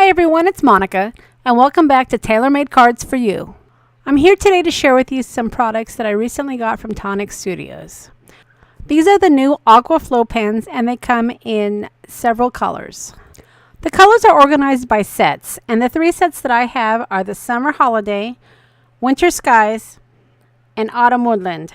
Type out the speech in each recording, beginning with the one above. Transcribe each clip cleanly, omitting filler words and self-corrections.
Hi everyone, it's Monica, and welcome back to Tailor-Made Cards for You. I'm here today to share with you some products that I recently got from Tonic Studios. These are the new Aqua Flow Pens, and they come in several colors. The colors are organized by sets, and the 3 sets that I have are the Summer Holiday, Winter Skies, and Autumn Woodland.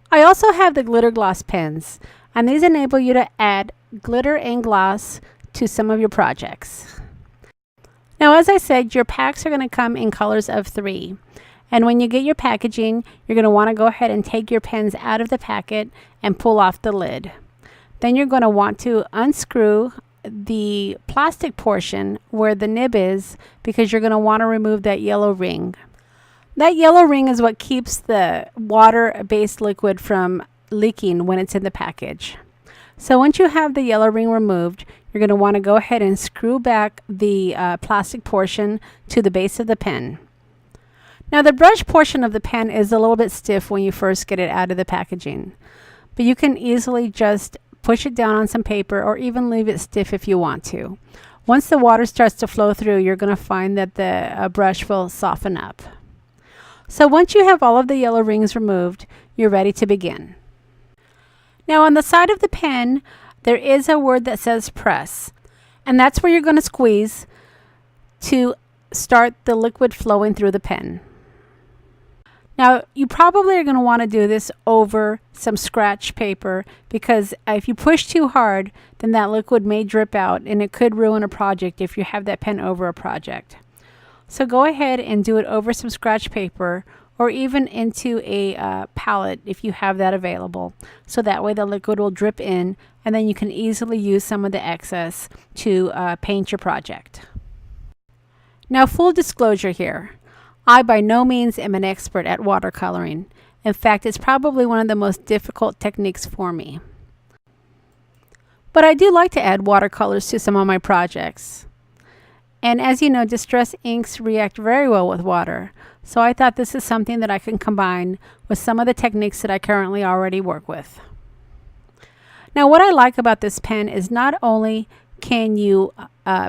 I also have the glitter gloss pens, and these enable you to add glitter and gloss to some of your projects. Now, as I said, your packs are going to come in colors of 3. And when you get your packaging, you're going to want to go ahead and take your pens out of the packet and pull off the lid. Then you're going to want to unscrew the plastic portion where the nib is, because you're going to want to remove that yellow ring. That yellow ring is what keeps the water-based liquid from leaking when it's in the package. So once you have the yellow ring removed, you're going to want to go ahead and screw back the plastic portion to the base of the pen. Now, the brush portion of the pen is a little bit stiff when you first get it out of the packaging, but you can easily just push it down on some paper or even leave it stiff if you want to. Once the water starts to flow through, you're going to find that the brush will soften up. So once you have all of the yellow rings removed, you're ready to begin. Now, on the side of the pen, there is a word that says press, and that's where you're going to squeeze to start the liquid flowing through the pen. Now, you probably are going to want to do this over some scratch paper, because if you push too hard, then that liquid may drip out and it could ruin a project if you have that pen over a project. So go ahead and do it over some scratch paper, or even into a palette if you have that available. So that way the liquid will drip in, and then you can easily use some of the excess to paint your project. Now, full disclosure here, I by no means am an expert at watercoloring. In fact, it's probably one of the most difficult techniques for me. But I do like to add watercolors to some of my projects. And as you know, distress inks react very well with water. So I thought this is something that I can combine with some of the techniques that I currently already work with. Now, what I like about this pen is not only can you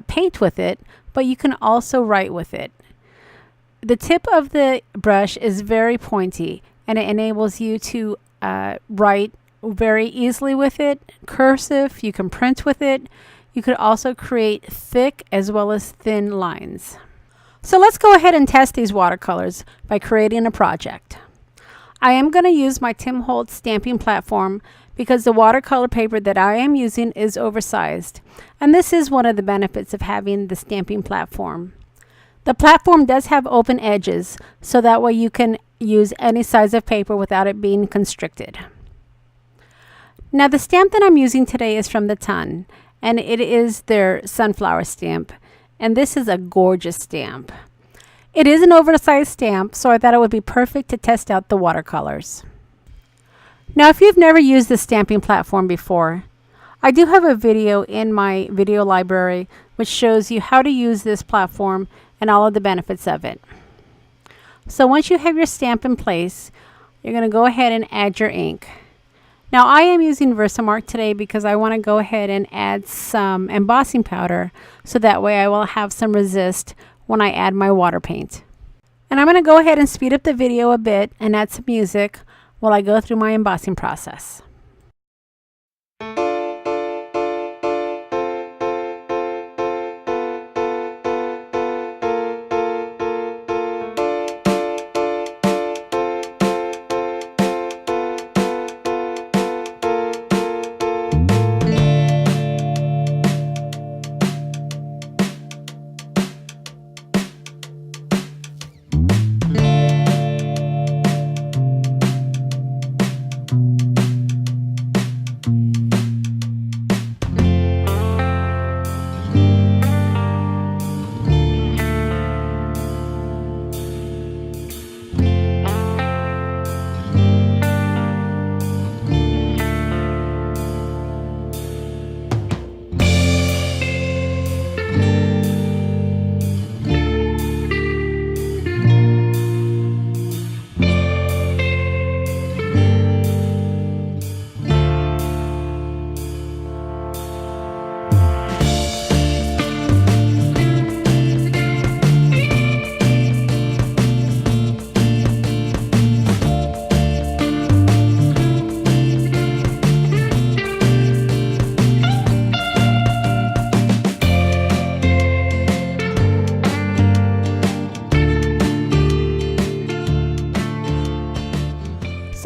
paint with it, but you can also write with it. The tip of the brush is very pointy, and it enables you to write very easily with it. Cursive, you can print with it. You could also create thick as well as thin lines. So let's go ahead and test these watercolors by creating a project. I am going to use my Tim Holtz stamping platform because the watercolor paper that I am using is oversized. And this is one of the benefits of having the stamping platform. The platform does have open edges, so that way you can use any size of paper without it being constricted. Now, the stamp that I'm using today is from the Ton, and it is their sunflower stamp. And this is a gorgeous stamp. It is an oversized stamp, so I thought it would be perfect to test out the watercolors. Now, if you've never used the stamping platform before, I do have a video in my video library which shows you how to use this platform and all of the benefits of it. So once you have your stamp in place, you're going to go ahead and add your ink. Now, I am using Versamark today because I want to go ahead and add some embossing powder, so that way I will have some resist when I add my water paint. And I'm going to go ahead and speed up the video a bit and add some music while I go through my embossing process.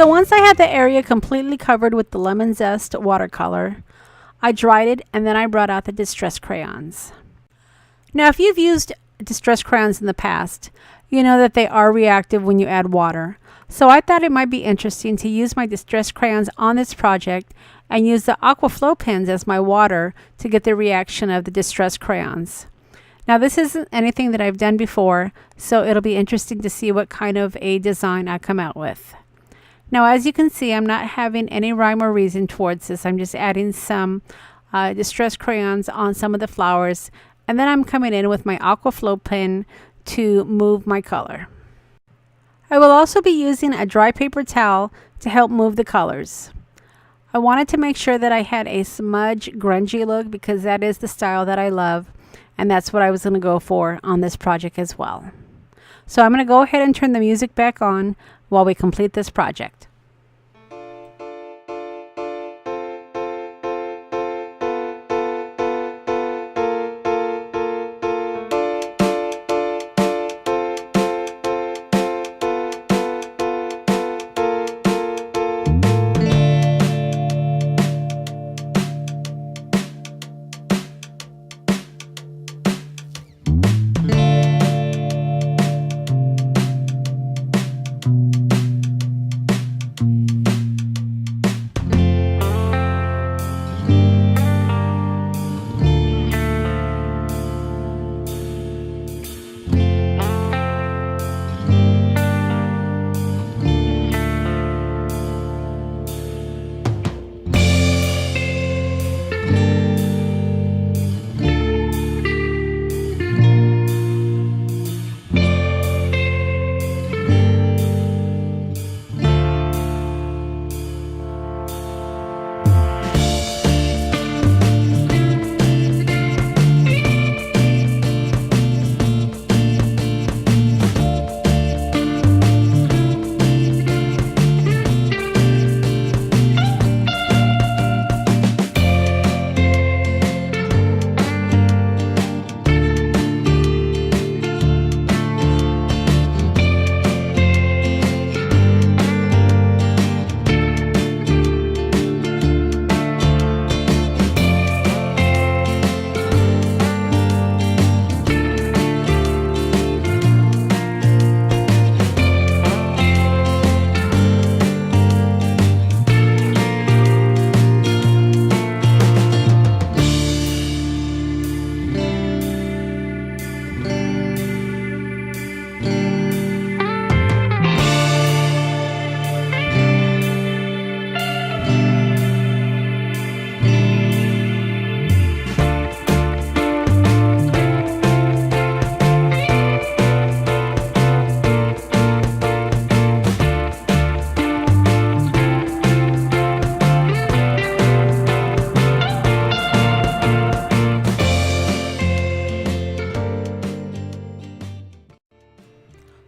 So once I had the area completely covered with the lemon zest watercolor, I dried it and then I brought out the distress crayons. Now if you've used distress crayons in the past, you know that they are reactive when you add water. So I thought it might be interesting to use my distress crayons on this project and use the Aqua Flow Pens as my water to get the reaction of the distress crayons. Now this isn't anything that I've done before, so it'll be interesting to see what kind of a design I come out with. Now as you can see, I'm not having any rhyme or reason towards this. I'm just adding some distress crayons on some of the flowers, and then I'm coming in with my Aqua Flow pen to move my color. I will also be using a dry paper towel to help move the colors. I wanted to make sure that I had a smudge grungy look because that is the style that I love, and that's what I was going to go for on this project as well. So I'm going to go ahead and turn the music back on while we complete this project.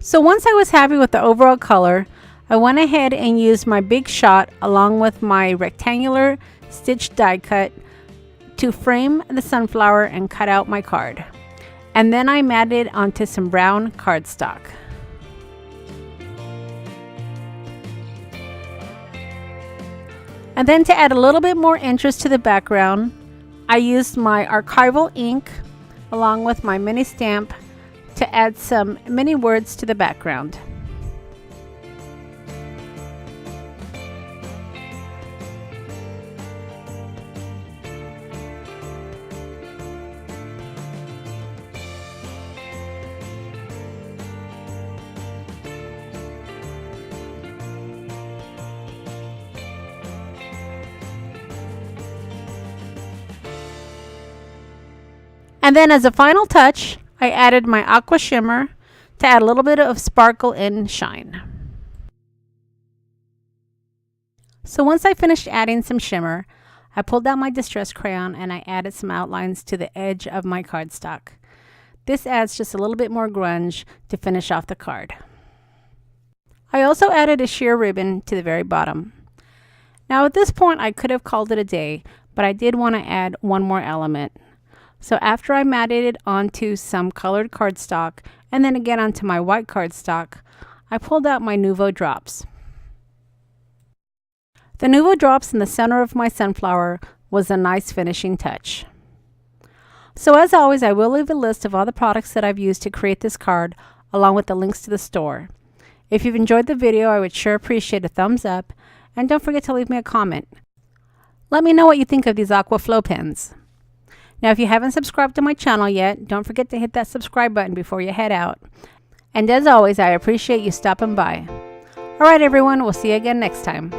So once I was happy with the overall color, I went ahead and used my big shot along with my rectangular stitch die cut to frame the sunflower and cut out my card. And then I matted it onto some brown cardstock. And then to add a little bit more interest to the background, I used my Archival ink along with my mini stamp to add some mini words to the background. And then as a final touch, I added my aqua shimmer to add a little bit of sparkle and shine. So once I finished adding some shimmer, I pulled out my distress crayon and I added some outlines to the edge of my cardstock. This adds just a little bit more grunge to finish off the card. I also added a sheer ribbon to the very bottom. Now at this point I could have called it a day, but I did want to add one more element. So after I matted it onto some colored cardstock and then again onto my white cardstock, I pulled out my Nuvo drops. The Nuvo drops in the center of my sunflower was a nice finishing touch. So as always, I will leave a list of all the products that I've used to create this card, along with the links to the store. If you've enjoyed the video, I would sure appreciate a thumbs up, and don't forget to leave me a comment. Let me know what you think of these Aqua Flow Pens. Now, if you haven't subscribed to my channel yet, don't forget to hit that subscribe button before you head out. And as always, I appreciate you stopping by. Alright everyone, we'll see you again next time.